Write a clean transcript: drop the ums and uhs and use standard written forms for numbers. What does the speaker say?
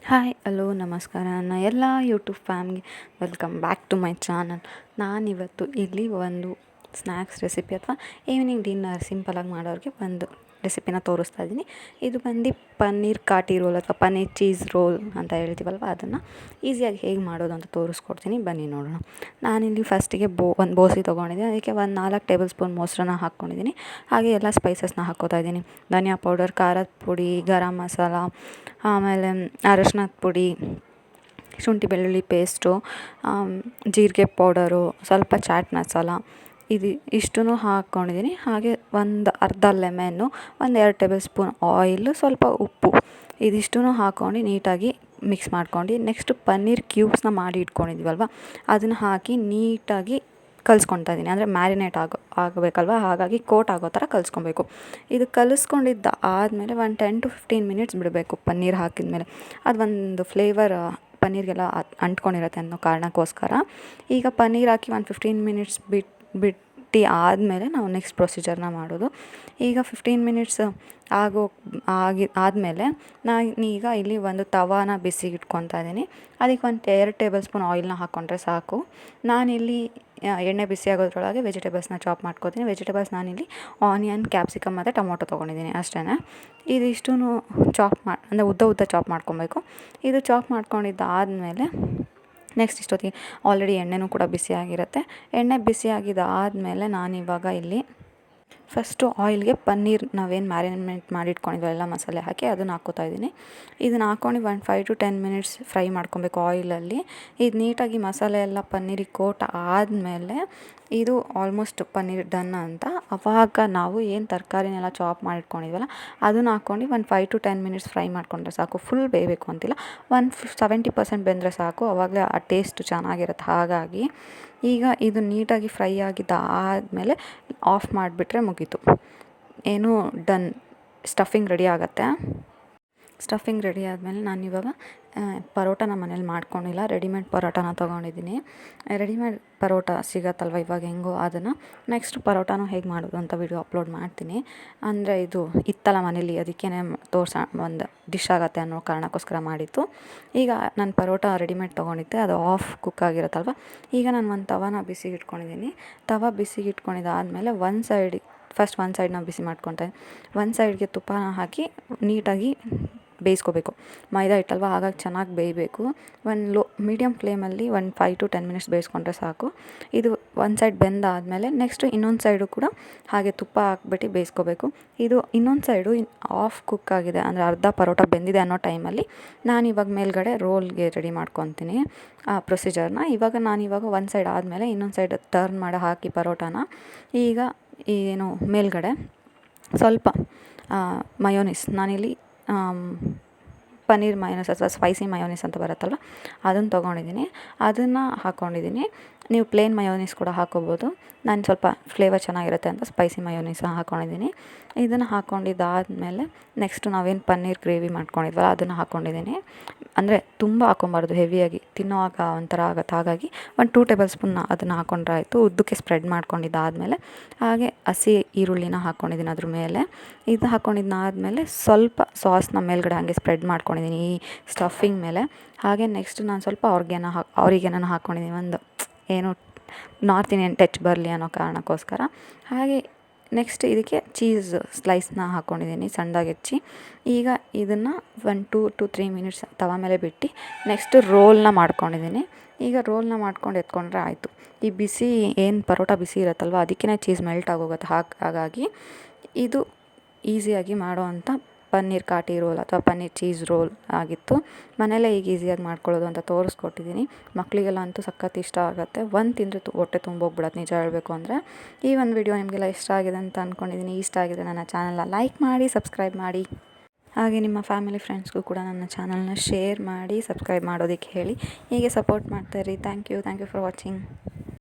Hi hello ನಮಸ್ಕಾರ ನನ್ನ ಎಲ್ಲ ಯೂಟ್ಯೂಬ್ ಫ್ಯಾಮ್ಗೆ welcome back to my channel. ನಾನಿವತ್ತು ಇಲ್ಲಿ ಒಂದು ಸ್ನ್ಯಾಕ್ಸ್ ರೆಸಿಪಿ ಅಥವಾ ಈವ್ನಿಂಗ್ ಡಿನ್ನರ್ ಸಿಂಪಲಾಗಿ ಮಾಡೋರಿಗೆ ಒಂದು ರೆಸಿಪಿನ ತೋರಿಸ್ತಾ ಇದ್ದೀನಿ. ಇದು ಬಂದು ಪನ್ನೀರ್ ಕಾಟಿ ರೋಲ್ ಅಥವಾ ಪನ್ನೀರ್ ಚೀಸ್ ರೋಲ್ ಅಂತ ಹೇಳ್ತೀವಲ್ವ, ಅದನ್ನು ಈಸಿಯಾಗಿ ಹೇಗೆ ಮಾಡೋದು ಅಂತ ತೋರಿಸ್ಕೊಡ್ತೀನಿ, ಬನ್ನಿ ನೋಡೋಣ. ನಾನಿಲ್ಲಿ ಫಸ್ಟಿಗೆ ಒಂದು ಬೋಸಿ ತೊಗೊಂಡಿದ್ದೀನಿ. ಅದಕ್ಕೆ ಒಂದು 4 ಟೇಬಲ್ ಸ್ಪೂನ್ ಮೊಸರನ್ನ ಹಾಕ್ಕೊಂಡಿದ್ದೀನಿ. ಹಾಗೆ ಎಲ್ಲ ಸ್ಪೈಸಸ್ನ ಹಾಕ್ಕೋತಾ ಇದ್ದೀನಿ. ಧನಿಯಾ ಪೌಡರ್, ಖಾರದ ಪುಡಿ, ಗರಂ ಮಸಾಲ, ಆಮೇಲೆ ಅರಶಿನದ ಪುಡಿ, ಶುಂಠಿ ಬೆಳ್ಳುಳ್ಳಿ ಪೇಸ್ಟು, ಜೀರಿಗೆ ಪೌಡರು, ಸ್ವಲ್ಪ ಚಾಟ್ ಮಸಾಲ, ಇಷ್ಟೂ ಹಾಕ್ಕೊಂಡಿದ್ದೀನಿ. ಹಾಗೆ ಒಂದು ಅರ್ಧ ಲೆಮನ್ನು, ಒಂದು 2 ಟೇಬಲ್ ಸ್ಪೂನ್ ಆಯಿಲು, ಸ್ವಲ್ಪ ಉಪ್ಪು, ಇದಿಷ್ಟೂ ಹಾಕ್ಕೊಂಡು ನೀಟಾಗಿ ಮಿಕ್ಸ್ ಮಾಡ್ಕೊಂಡು ನೆಕ್ಸ್ಟ್ ಪನ್ನೀರ್ ಕ್ಯೂಬ್ಸ್ನ ಮಾಡಿ ಇಟ್ಕೊಂಡಿದ್ದೀವಲ್ವ, ಅದನ್ನು ಹಾಕಿ ನೀಟಾಗಿ ಕಲಿಸ್ಕೊತಾ ಇದ್ದೀನಿ. ಅಂದರೆ ಮ್ಯಾರಿನೇಟ್ ಆಗಬೇಕಲ್ವ, ಹಾಗಾಗಿ ಕೋಟ್ ಆಗೋ ಥರ ಕಲಿಸ್ಕೊಬೇಕು. ಇದು ಕಲಿಸ್ಕೊಂಡಿದ್ದ ಆದಮೇಲೆ ಒಂದು 10 to 15 ಮಿನಿಟ್ಸ್ ಬಿಡಬೇಕು. ಪನ್ನೀರ್ ಹಾಕಿದ್ಮೇಲೆ ಅದು ಒಂದು ಫ್ಲೇವರ್ ಪನ್ನೀರಿಗೆಲ್ಲ ಅಂಟ್ಕೊಂಡಿರುತ್ತೆ ಅನ್ನೋ ಕಾರಣಕ್ಕೋಸ್ಕರ. ಈಗ ಪನ್ನೀರ್ ಹಾಕಿ ಒಂದು 15 ಮಿನಿಟ್ಸ್ ಬಿಟ್ಟು ಆದಮೇಲೆ ನಾವು ನೆಕ್ಸ್ಟ್ ಪ್ರೊಸೀಜರ್ನ ಮಾಡೋದು. ಈಗ 15 ಮಿನಿಟ್ಸ್ ಆದಮೇಲೆ ನಾನೀಗ ಇಲ್ಲಿ ಒಂದು ತವಾನ ಬಿಸಿಗೆ ಇಟ್ಕೊತಾ ಇದ್ದೀನಿ. ಅದಕ್ಕೆ ಒಂದು 2 ಟೇಬಲ್ ಸ್ಪೂನ್ ಆಯಿಲ್ನ ಹಾಕ್ಕೊಂಡ್ರೆ ಸಾಕು. ನಾನಿಲ್ಲಿ ಎಣ್ಣೆ ಬಿಸಿ ಆಗೋದ್ರೊಳಗೆ ವೆಜಿಟೇಬಲ್ಸ್ನ ಚಾಪ್ ಮಾಡ್ಕೊತೀನಿ. ವೆಜಿಟೇಬಲ್ಸ್ ನಾನಿಲ್ಲಿ ಆನಿಯನ್, ಕ್ಯಾಪ್ಸಿಕಮ್ ಮತ್ತು ಟೊಮೊಟೊ ತೊಗೊಂಡಿದ್ದೀನಿ ಅಷ್ಟೇ. ಇದಿಷ್ಟೂ ಅಂದರೆ ಉದ್ದ ಚಾಪ್ ಮಾಡ್ಕೊಬೇಕು. ಇದು ಚಾಪ್ ಮಾಡ್ಕೊಂಡಿದ್ದಾದಮೇಲೆ ನೆಕ್ಸ್ಟ್ ಇಷ್ಟೊತ್ತಿಗೆ ಆಲ್ರೆಡಿ ಎಣ್ಣೆನೂ ಕೂಡ ಬಿಸಿಯಾಗಿರುತ್ತೆ. ಎಣ್ಣೆ ಬಿಸಿಯಾಗಿದ್ದಾದಮೇಲೆ ನಾನಿವಾಗ ಇಲ್ಲಿ ಫಸ್ಟು ಆಯಿಲ್ಗೆ ಪನ್ನೀರ್ ನಾವೇನು ಮ್ಯಾರಿನೇಟ್ ಮಾಡಿ ಇಟ್ಕೊಂಡಿದ್ವೋ ಎಲ್ಲ ಮಸಾಲೆ ಹಾಕಿ ಅದನ್ನು ಹಾಕ್ಕೋತಾ ಇದ್ದೀನಿ. ಇದನ್ನು ಹಾಕ್ಕೊಂಡು ಒಂದು 5 to 10 ಮಿನಿಟ್ಸ್ ಫ್ರೈ ಮಾಡ್ಕೊಬೇಕು ಆಯಿಲಲ್ಲಿ. ಇದು ನೀಟಾಗಿ ಮಸಾಲೆ ಎಲ್ಲ ಪನ್ನೀರಿಗೆ ಕೋಟ್ ಆದಮೇಲೆ ಇದು ಆಲ್ಮೋಸ್ಟ್ ಪನ್ನೀರ್ ಡನ್ ಅಂತ. ಅವಾಗ ನಾವು ಏನು ತರಕಾರಿನೆಲ್ಲ ಚಾಪ್ ಮಾಡಿಟ್ಕೊಂಡಿದ್ವಲ್ಲ ಅದನ್ನು ಹಾಕ್ಕೊಂಡು ಒಂದು 5 to 10 ಮಿನಿಟ್ಸ್ ಫ್ರೈ ಮಾಡಿಕೊಂಡ್ರೆ ಸಾಕು. ಫುಲ್ ಬೇಯಬೇಕು ಅಂತಿಲ್ಲ, ಒಂದು 70% ಬೆಂದರೆ ಸಾಕು. ಆವಾಗಲೇ ಆ ಟೇಸ್ಟ್ ಚೆನ್ನಾಗಿರುತ್ತೆ. ಹಾಗಾಗಿ ಈಗ ಇದು ನೀಟಾಗಿ ಫ್ರೈ ಆಗಿದ್ದಾದಮೇಲೆ ಆಫ್ ಮಾಡಿಬಿಟ್ರೆ ಮುಗೀತು, ಏನು ಡನ್. ಸ್ಟಫಿಂಗ್ ರೆಡಿ ಆಗುತ್ತೆ. ಸ್ಟಫಿಂಗ್ ರೆಡಿ ಆದಮೇಲೆ ನಾನಿವಾಗ ಪರೋಟನ ಮನೇಲಿ ಮಾಡ್ಕೊಂಡಿಲ್ಲ, ರೆಡಿಮೇಡ್ ಪರೋಟನ ತೊಗೊಂಡಿದ್ದೀನಿ. ರೆಡಿಮೇಡ್ ಪರೋಟ ಸಿಗತ್ತಲ್ವ ಇವಾಗ ಹೆಂಗೋ, ಅದನ್ನು ನೆಕ್ಸ್ಟ್ ಪರೋಟನೂ ಹೇಗೆ ಮಾಡೋದು ಅಂತ ವಿಡಿಯೋ ಅಪ್ಲೋಡ್ ಮಾಡ್ತೀನಿ. ಅಂದರೆ ಇದು ಇತ್ತಲ್ಲ ಮನೇಲಿ, ಅದಕ್ಕೇ ಒಂದು ಡಿಶ್ ಆಗುತ್ತೆ ಅನ್ನೋ ಕಾರಣಕ್ಕೋಸ್ಕರ ಮಾಡಿತ್ತು. ಈಗ ನಾನು ಪರೋಟ ರೆಡಿಮೇಡ್ ತೊಗೊಂಡಿದ್ದೆ, ಅದು ಆಫ್ ಕುಕ್ ಆಗಿರುತ್ತಲ್ವ. ಈಗ ನಾನು ಒಂದು ತವಾನ ಬಿಸಿಗೆ ಇಟ್ಕೊಂಡಿದ್ದೀನಿ. ತವ ಬಿಸಿಗೆ ಇಟ್ಕೊಂಡಿದ್ದಾದಮೇಲೆ ಒಂದು ಸೈಡ್ನ ಬಿಸಿ ಮಾಡ್ಕೊತೀನಿ. ಒಂದು ಸೈಡ್ಗೆ ತುಪ್ಪನ ಹಾಕಿ ನೀಟಾಗಿ ಬೇಯಿಸ್ಕೋಬೇಕು. ಮೈದಾ ಹಿಟ್ಟಲ್ವ, ಹಾಗಾಗಿ ಚೆನ್ನಾಗಿ ಬೇಯಬೇಕು. ಒಂದು ಮೀಡಿಯಮ್ ಫ್ಲೇಮಲ್ಲಿ ಒಂದು 5 to 10 ಮಿನಿಟ್ಸ್ ಬೇಯಿಸ್ಕೊಂಡ್ರೆ ಸಾಕು. ಇದು ಒಂದು ಸೈಡ್ ಬೆಂದಾದಮೇಲೆ ನೆಕ್ಸ್ಟು ಇನ್ನೊಂದು ಸೈಡು ಕೂಡ ಹಾಗೆ ತುಪ್ಪ ಹಾಕ್ಬಿಟ್ಟು ಬೇಯಿಸ್ಕೋಬೇಕು. ಇದು ಇನ್ನೊಂದು ಸೈಡು ಆಫ್ ಕುಕ್ ಆಗಿದೆ, ಅಂದರೆ ಅರ್ಧ ಪರೋಟ ಬೆಂದಿದೆ ಅನ್ನೋ ಟೈಮಲ್ಲಿ ನಾನಿವಾಗ ಮೇಲ್ಗಡೆ ರೋಲ್ಗೆ ರೆಡಿ ಮಾಡ್ಕೊತೀನಿ ಆ ಪ್ರೊಸೀಜರ್ನ. ನಾನಿವಾಗ ಒಂದು ಸೈಡ್ ಆದಮೇಲೆ ಇನ್ನೊಂದು ಸೈಡ್ ಟರ್ನ್ ಮಾಡಿ ಹಾಕಿ ಪರೋಟಾನ ಈಗ ಏನು ಮೇಲ್ಗಡೆ ಸ್ವಲ್ಪ ಮಯೋನೀಸ್, ನಾನಿಲ್ಲಿ ಪನ್ನೀರ್ ಮಯೋನೀಸ್ ಅಥವಾ ಸ್ಪೈಸಿ ಮಯೋನೀಸ್ ಅಂತ ಬರುತ್ತಲ್ವ, ಅದನ್ನು ತೊಗೊಂಡಿದ್ದೀನಿ. ಅದನ್ನು ಹಾಕ್ಕೊಂಡಿದ್ದೀನಿ. ನೀವು ಪ್ಲೇನ್ ಮಯೋನೀಸ್ ಕೂಡ ಹಾಕ್ಕೋಬೋದು. ನಾನು ಸ್ವಲ್ಪ ಫ್ಲೇವರ್ ಚೆನ್ನಾಗಿರುತ್ತೆ ಅಂತ ಸ್ಪೈಸಿ ಮಯೋನೀಸ್ ಹಾಕ್ಕೊಂಡಿದ್ದೀನಿ. ಇದನ್ನು ಹಾಕ್ಕೊಂಡಿದ್ದಾದಮೇಲೆ ನೆಕ್ಸ್ಟು ನಾವೇನು ಪನ್ನೀರ್ ಗ್ರೇವಿ ಮಾಡ್ಕೊಂಡಿದ್ವಲ್ಲ ಅದನ್ನು ಹಾಕ್ಕೊಂಡಿದ್ದೀನಿ. ಅಂದರೆ ತುಂಬ ಹಾಕ್ಕೊಬಾರ್ದು, ಹೆವಿಯಾಗಿ ತಿನ್ನೋವಾಗ ಒಂಥರ ಆಗುತ್ತೆ. ಹಾಗಾಗಿ ಒಂದು 2 ಟೇಬಲ್ ಸ್ಪೂನ್ ಅದನ್ನು ಹಾಕ್ಕೊಂಡ್ರೆ ಆಯಿತು. ಉದ್ದಕ್ಕೆ ಸ್ಪ್ರೆಡ್ ಮಾಡ್ಕೊಂಡಿದ್ದಾದಮೇಲೆ ಹಾಗೆ ಹಸಿ ಈರುಳ್ಳಿನ ಹಾಕ್ಕೊಂಡಿದ್ದೀನಿ ಅದ್ರ ಮೇಲೆ. ಇದು ಹಾಕ್ಕೊಂಡಿದ್ದಾದಮೇಲೆ ಸ್ವಲ್ಪ ಸಾಸ್ನ ಮೇಲ್ಗಡೆ ಹಾಗೆ ಸ್ಪ್ರೆಡ್ ಮಾಡ್ಕೊಂಡಿದ್ದೀನಿ ಈ ಸ್ಟಫಿಂಗ್ ಮೇಲೆ. ಹಾಗೆ ನೆಕ್ಸ್ಟ್ ನಾನು ಸ್ವಲ್ಪ ಆರಿಗೆನೋ ಹಾಕ್ಕೊಂಡಿದ್ದೀನಿ, ಒಂದು ಏನು ನಾರ್ತ್ ಇಂಡಿಯನ್ ಟಚ್ ಬರಲಿ ಅನ್ನೋ ಕಾರಣಕ್ಕೋಸ್ಕರ. ಹಾಗೆ ನೆಕ್ಸ್ಟ್ ಇದಕ್ಕೆ ಚೀಸ್ ಸ್ಲೈಸ್ನ ಹಾಕ್ಕೊಂಡಿದ್ದೀನಿ ಸಣ್ಣದಾಗಿ ಹೆಚ್ಚಿ. ಈಗ ಇದನ್ನು 1 to 3 ಮಿನಿಟ್ಸ್ ತವ ಮೇಲೆ ಬಿಟ್ಟು ನೆಕ್ಸ್ಟ್ ರೋಲ್ನ ಮಾಡ್ಕೊಂಡಿದ್ದೀನಿ. ಈಗ ರೋಲ್ನ ಮಾಡ್ಕೊಂಡು ಎತ್ಕೊಂಡ್ರೆ ಆಯಿತು. ಈ ಬಿಸಿ ಏನು ಪರೋಟ ಬಿಸಿ ಇರುತ್ತಲ್ವ, ಅದಕ್ಕೇ ಚೀಸ್ ಮೆಲ್ಟ್ ಆಗೋಗುತ್ತೆ. ಹಾಗಾಗಿ ಇದು ಈಸಿಯಾಗಿ ಮಾಡೋ ಅಂಥ ಪನ್ನೀರ್ ಕಾಟಿ ರೋಲ್ ಅಥವಾ ಪನ್ನೀರ್ ಚೀಸ್ ರೋಲ್ ಆಗಿತ್ತು. ಮನೇಲೇ ಈಗ ಈಸಿಯಾಗಿ ಮಾಡ್ಕೊಳ್ಳೋದು ಅಂತ ತೋರಿಸ್ಕೊಟ್ಟಿದ್ದೀನಿ. ಮಕ್ಕಳಿಗೆಲ್ಲ ಅಂತೂ ಸಖತ್ ಇಷ್ಟ ಆಗುತ್ತೆ. ಒಂದು ತಿಂದರೆ ಹೊಟ್ಟೆ ತುಂಬೋಗ್ಬಿಡತ್ತೆ ನಿಜ ಹೇಳಬೇಕು ಅಂದರೆ. ಈ ಒಂದು ವಿಡಿಯೋ ನಿಮಗೆಲ್ಲ ಇಷ್ಟ ಆಗಿದೆ ಅಂತ ಅಂದ್ಕೊಂಡಿದ್ದೀನಿ. ಇಷ್ಟ ಆಗಿದೆ ನನ್ನ ಚಾನಲ್ನ ಲೈಕ್ ಮಾಡಿ, ಸಬ್ಸ್ಕ್ರೈಬ್ ಮಾಡಿ. ಹಾಗೆ ನಿಮ್ಮ ಫ್ಯಾಮಿಲಿ ಫ್ರೆಂಡ್ಸ್ಗೂ ಕೂಡ ನನ್ನ ಚಾನಲ್ನ ಶೇರ್ ಮಾಡಿ, ಸಬ್ಸ್ಕ್ರೈಬ್ ಮಾಡೋದಕ್ಕೆ ಹೇಳಿ. ಹೀಗೆ ಸಪೋರ್ಟ್ ಮಾಡ್ತಾಯಿರಿ. Thank you for watching.